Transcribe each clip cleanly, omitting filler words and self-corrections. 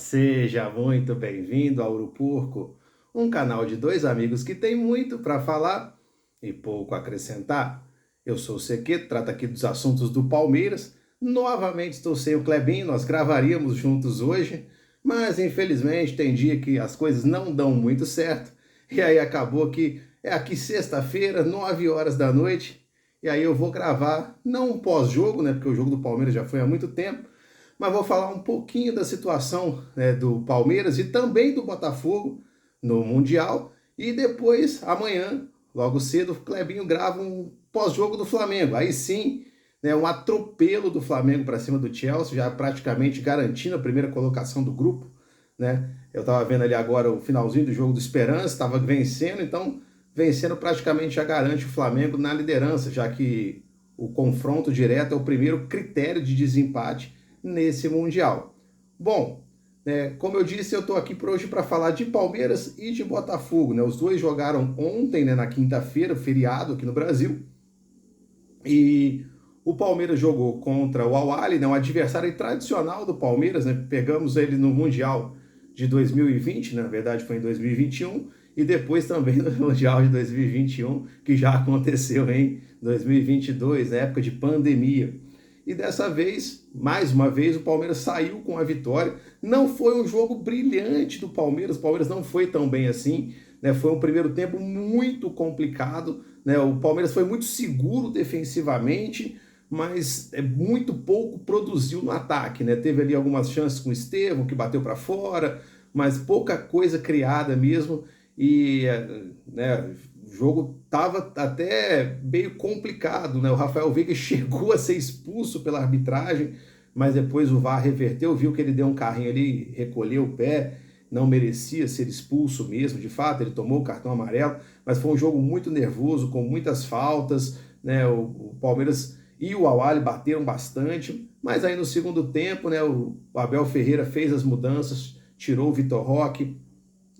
Seja muito bem-vindo ao Urupurco, um canal de dois amigos que tem muito para falar e pouco a acrescentar. Eu sou o Sequeto, trata aqui dos assuntos do Palmeiras. Novamente estou sem o Clebinho, nós gravaríamos juntos hoje, mas infelizmente tem dia que as coisas não dão muito certo. E aí acabou que é aqui sexta-feira, 9 horas da noite, e aí eu vou gravar, não um pós-jogo, né, porque o jogo do Palmeiras já foi há muito tempo, mas vou falar um pouquinho da situação, né, do Palmeiras e também do Botafogo no Mundial. E depois, amanhã, logo cedo, o Clebinho grava um pós-jogo do Flamengo. Aí sim, né, um atropelo do Flamengo para cima do Chelsea, já praticamente garantindo a primeira colocação do grupo. Né? Eu estava vendo ali agora o finalzinho do jogo do Esperança, estava vencendo, então vencendo praticamente já garante o Flamengo na liderança, já que o confronto direto é o primeiro critério de desempate nesse Mundial. Bom, como eu disse, eu estou aqui por hoje para falar de Palmeiras e de Botafogo. Né? Os dois jogaram ontem, né, na quinta-feira, feriado aqui no Brasil. E o Palmeiras jogou contra o Al-Ahly, né, um adversário tradicional do Palmeiras. Né? Pegamos ele no Mundial de 2020, né? Na verdade foi em 2021, e depois também no Mundial de 2021, que já aconteceu em 2022, na época de pandemia. E dessa vez, mais uma vez, o Palmeiras saiu com a vitória. Não foi um jogo brilhante do Palmeiras, o Palmeiras não foi tão bem assim, né? Foi um primeiro tempo muito complicado, né? O Palmeiras foi muito seguro defensivamente, mas muito pouco produziu no ataque, né? Teve ali algumas chances com o Estevão, que bateu para fora, mas pouca coisa criada mesmo. E, né, o jogo estava até meio complicado, né? O Rafael Veiga chegou a ser expulso pela arbitragem, mas depois o VAR reverteu, viu que ele deu um carrinho ali, recolheu o pé, não merecia ser expulso mesmo, de fato, ele tomou o cartão amarelo, mas foi um jogo muito nervoso, com muitas faltas, né? O Palmeiras e o Al-Ahly bateram bastante, mas aí no segundo tempo, né, o Abel Ferreira fez as mudanças, tirou o Vitor Roque,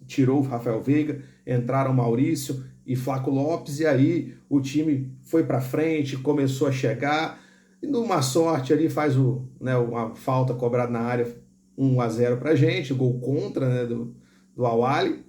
tirou o Rafael Veiga, entraram Maurício e Flaco Lopes, e aí o time foi para frente, começou a chegar, e numa sorte ali faz uma falta cobrada na área, 1-0 para a gente, gol contra, né, do Al-Ahly,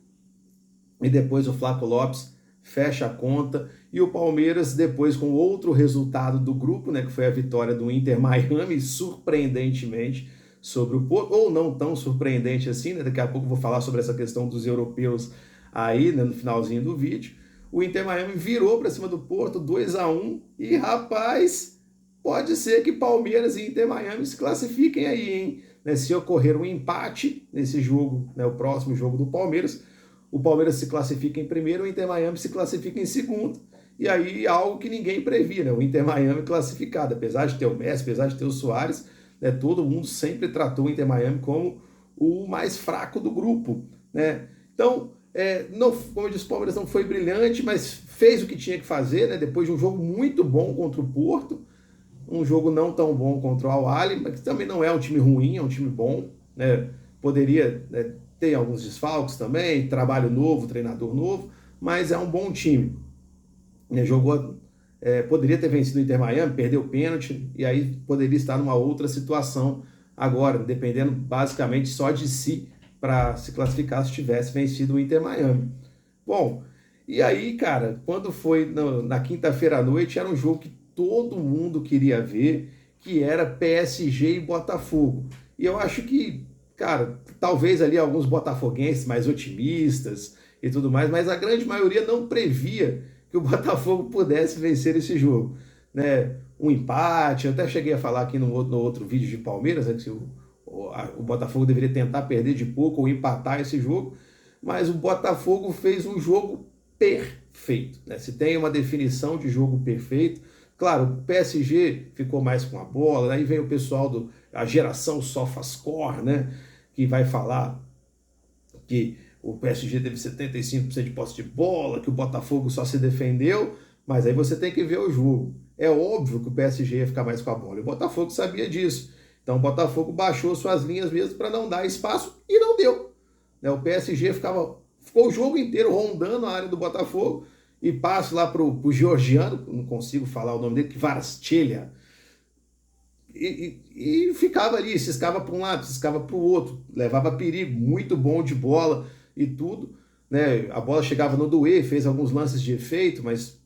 e depois o Flaco Lopes fecha a conta, e o Palmeiras depois com outro resultado do grupo, né, que foi a vitória do Inter Miami, surpreendentemente, sobre o Porto, ou não tão surpreendente assim, né? Daqui a pouco eu vou falar sobre essa questão dos europeus aí, né, no finalzinho do vídeo. O Inter Miami virou para cima do Porto 2-1 e, rapaz, pode ser que Palmeiras e Inter Miami se classifiquem aí, hein? Né, se ocorrer um empate nesse jogo, né, o próximo jogo do Palmeiras, o Palmeiras se classifica em primeiro, o Inter Miami se classifica em segundo. E aí algo que ninguém previa, né? O Inter Miami classificado, apesar de ter o Messi, apesar de ter o Suárez, né, todo mundo sempre tratou o Inter Miami como o mais fraco do grupo. Né? Então, não, como eu disse, o Palmeiras não foi brilhante, mas fez o que tinha que fazer, né? Depois de um jogo muito bom contra o Porto, um jogo não tão bom contra o Al-Ahly, mas que também não é um time ruim, é um time bom. Né? Poderia, né, ter alguns desfalques também, trabalho novo, treinador novo, mas é um bom time. Né? Poderia ter vencido o Inter Miami, perdeu o pênalti, e aí poderia estar numa outra situação agora, dependendo basicamente só de si para se classificar se tivesse vencido o Inter Miami. Bom, e aí, cara, quando foi na quinta-feira à noite, era um jogo que todo mundo queria ver, que era PSG e Botafogo. E eu acho que, cara, talvez ali alguns botafoguenses mais otimistas e tudo mais, mas a grande maioria não previa que o Botafogo pudesse vencer esse jogo. Né? Um empate, eu até cheguei a falar aqui no outro vídeo de Palmeiras, né, que o Botafogo deveria tentar perder de pouco ou empatar esse jogo, mas o Botafogo fez um jogo perfeito. Né? Se tem uma definição de jogo perfeito, claro, o PSG ficou mais com a bola, aí vem o pessoal a geração SofaScore, né, que vai falar que o PSG teve 75% de posse de bola, que o Botafogo só se defendeu, mas aí você tem que ver o jogo. É óbvio que o PSG ia ficar mais com a bola, e o Botafogo sabia disso. Então o Botafogo baixou suas linhas mesmo para não dar espaço, e não deu. O PSG ficou o jogo inteiro rondando a área do Botafogo, e passo lá para o georgiano, não consigo falar o nome dele, Kvaratskhelia, e ficava ali, ciscava para um lado, ciscava para o outro, levava perigo, muito bom de bola e tudo, né? A bola chegava no Doué, fez alguns lances de efeito, mas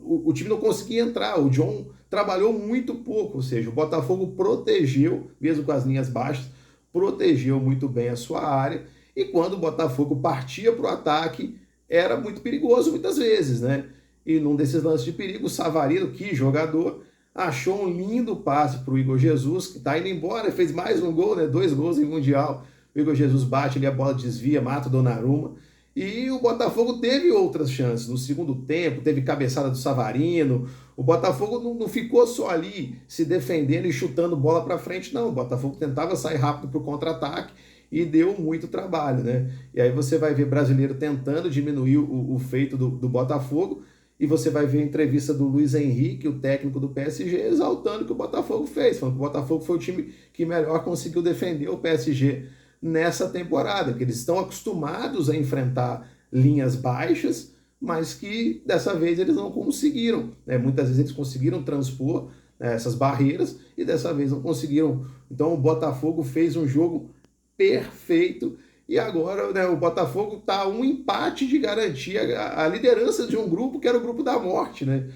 o time não conseguia entrar. O John trabalhou muito pouco, ou seja, o Botafogo protegeu, mesmo com as linhas baixas, protegeu muito bem a sua área, e quando o Botafogo partia para o ataque, era muito perigoso muitas vezes, né? E num desses lances de perigo, o Savarino, que jogador, achou um lindo passe para o Igor Jesus, que está indo embora, fez mais um gol, né? 2 gols em Mundial. O Igor Jesus bate ali, a bola desvia, mata o Donnarumma. E o Botafogo teve outras chances. No segundo tempo, teve cabeçada do Savarino. O Botafogo não ficou só ali se defendendo e chutando bola para frente, não. O Botafogo tentava sair rápido para o contra-ataque e deu muito trabalho, né? E aí você vai ver brasileiro tentando diminuir o feito do Botafogo, e você vai ver a entrevista do Luiz Henrique, o técnico do PSG, exaltando o que o Botafogo fez, falando que o Botafogo foi o time que melhor conseguiu defender o PSG nessa temporada, que eles estão acostumados a enfrentar linhas baixas, mas que dessa vez eles não conseguiram, né? Muitas vezes eles conseguiram transpor, né, essas barreiras, e dessa vez não conseguiram. Então o Botafogo fez um jogo perfeito, e agora, né, o Botafogo está a um empate de garantir a liderança de um grupo que era o grupo da morte, né?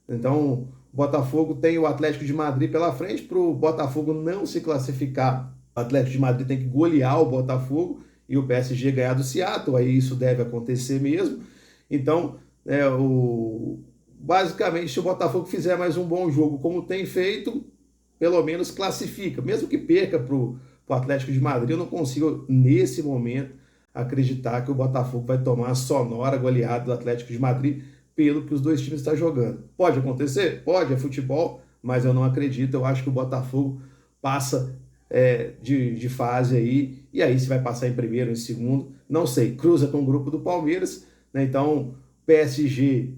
Então, o Botafogo tem o Atlético de Madrid pela frente. Para o Botafogo não se classificar, o Atlético de Madrid tem que golear o Botafogo e o PSG ganhar do Seattle, aí isso deve acontecer mesmo. Então, basicamente, se o Botafogo fizer mais um bom jogo como tem feito, pelo menos classifica, mesmo que perca para o Atlético de Madrid. Eu não consigo, nesse momento, acreditar que o Botafogo vai tomar a sonora goleada do Atlético de Madrid pelo que os dois times estão jogando. Pode acontecer? Pode, é futebol, mas eu não acredito. Eu acho que o Botafogo passa de fase aí, e aí se vai passar em primeiro, em segundo, não sei. Cruza com o grupo do Palmeiras, né? Então, PSG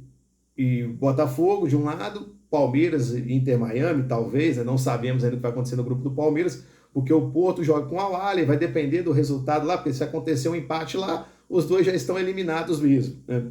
e Botafogo de um lado, Palmeiras e Inter Miami, talvez, né? Não sabemos ainda o que vai acontecer no grupo do Palmeiras, porque o Porto joga com o Al-Ahly, vai depender do resultado lá, porque se acontecer um empate lá, os dois já estão eliminados mesmo, né?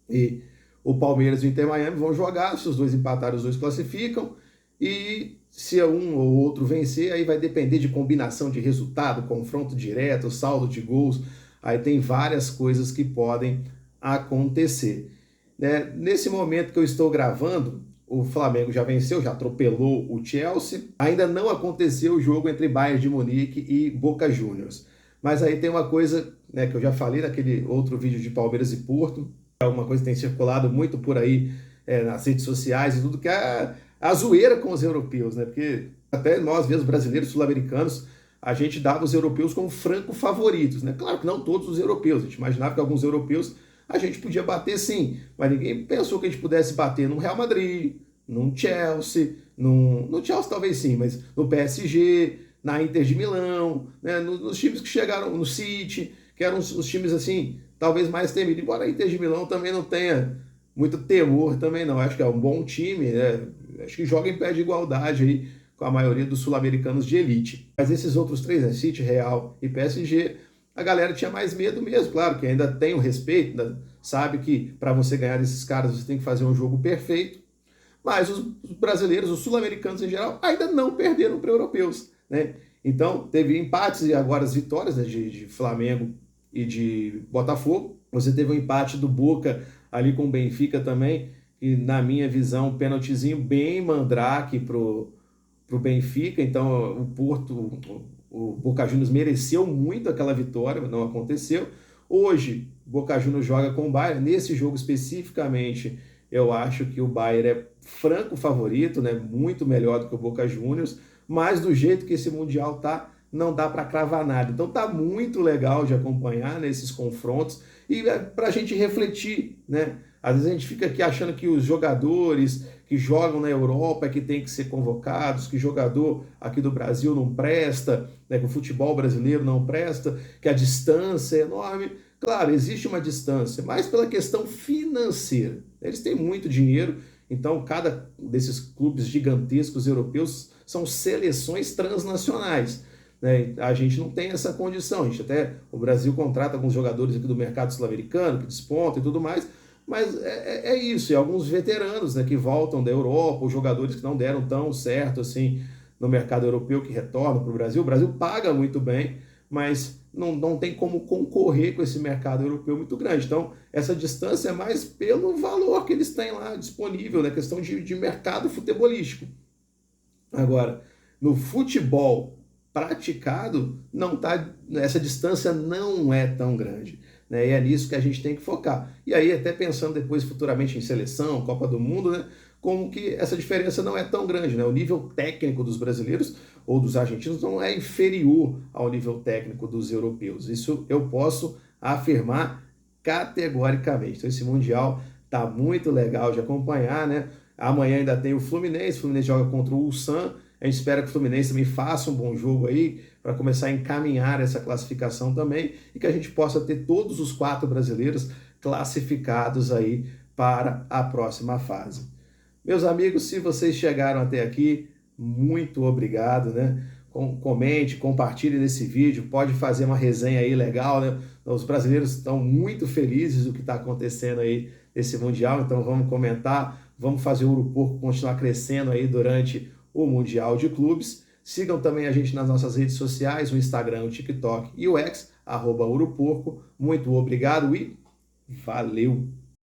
E o Palmeiras e o Inter Miami vão jogar, se os dois empatarem, os dois classificam, e se um ou outro vencer, aí vai depender de combinação de resultado, confronto direto, saldo de gols, aí tem várias coisas que podem acontecer, né? Nesse momento que eu estou gravando, o Flamengo já venceu, já atropelou o Chelsea. Ainda não aconteceu o jogo entre Bayern de Munique e Boca Juniors. Mas aí tem uma coisa, né, que eu já falei naquele outro vídeo de Palmeiras e Porto, é uma coisa que tem circulado muito por aí nas redes sociais e tudo, que é a zoeira com os europeus, né? Porque até nós mesmos, brasileiros, sul-americanos, a gente dava os europeus como franco favoritos, né? Claro que não todos os europeus, a gente imaginava que alguns europeus a gente podia bater sim, mas ninguém pensou que a gente pudesse bater no Real Madrid, no Chelsea, no Chelsea talvez sim, mas no PSG, na Inter de Milão, né, nos times que chegaram, no City, que eram os times assim, talvez mais temidos, embora a Inter de Milão também não tenha muito temor também não, acho que é um bom time, né? Acho que joga em pé de igualdade aí com a maioria dos sul-americanos de elite. Mas esses outros três, né, City, Real e PSG, a galera tinha mais medo mesmo, claro que ainda tem o respeito, ainda sabe que para você ganhar desses caras você tem que fazer um jogo perfeito, mas os brasileiros, os sul-americanos em geral, ainda não perderam para europeus, né? Então teve empates e agora as vitórias, né, de Flamengo e de Botafogo. Você teve um empate do Boca ali com o Benfica também, e na minha visão um pênaltizinho bem mandrake pro Benfica, então o Porto, o Boca Juniors mereceu muito aquela vitória, não aconteceu. Hoje, o Boca Juniors joga com o Bayern. Nesse jogo especificamente, eu acho que o Bayern é franco favorito, né? Muito melhor do que o Boca Juniors, mas do jeito que esse Mundial tá, não dá para cravar nada. Então tá muito legal de acompanhar nesses confrontos e para a gente refletir, né? Às vezes a gente fica aqui achando que os jogadores que jogam na Europa é que tem que ser convocados, que jogador aqui do Brasil não presta, né, que o futebol brasileiro não presta, que a distância é enorme. Claro, existe uma distância, mas pela questão financeira. Eles têm muito dinheiro, então cada desses clubes gigantescos europeus são seleções transnacionais, né? A gente não tem essa condição. O Brasil contrata alguns jogadores aqui do mercado sul-americano que despontam e tudo mais, Mas é isso, e alguns veteranos, né, que voltam da Europa, os jogadores que não deram tão certo assim no mercado europeu, que retornam para o Brasil. O Brasil paga muito bem, mas não tem como concorrer com esse mercado europeu muito grande. Então, essa distância é mais pelo valor que eles têm lá disponível, né? Questão de mercado futebolístico. Agora, no futebol praticado, não tá, essa distância não é tão grande. Né? E é nisso que a gente tem que focar. E aí, até pensando depois futuramente em seleção, Copa do Mundo, né? Como que essa diferença não é tão grande. Né? O nível técnico dos brasileiros ou dos argentinos não é inferior ao nível técnico dos europeus. Isso eu posso afirmar categoricamente. Então, esse Mundial tá muito legal de acompanhar, né? Amanhã ainda tem o Fluminense joga contra o Ulsan. A gente espera que o Fluminense também faça um bom jogo aí para começar a encaminhar essa classificação também e que a gente possa ter todos os 4 brasileiros classificados aí para a próxima fase. Meus amigos, se vocês chegaram até aqui, muito obrigado, né? Comente, compartilhe nesse vídeo, pode fazer uma resenha aí legal, né? Os brasileiros estão muito felizes do que está acontecendo aí nesse Mundial, então vamos comentar, vamos fazer o Uruporco continuar crescendo aí durante o Mundial de Clubes. Sigam também a gente nas nossas redes sociais, o Instagram, o TikTok e o X, @Uruporco. Muito obrigado e valeu!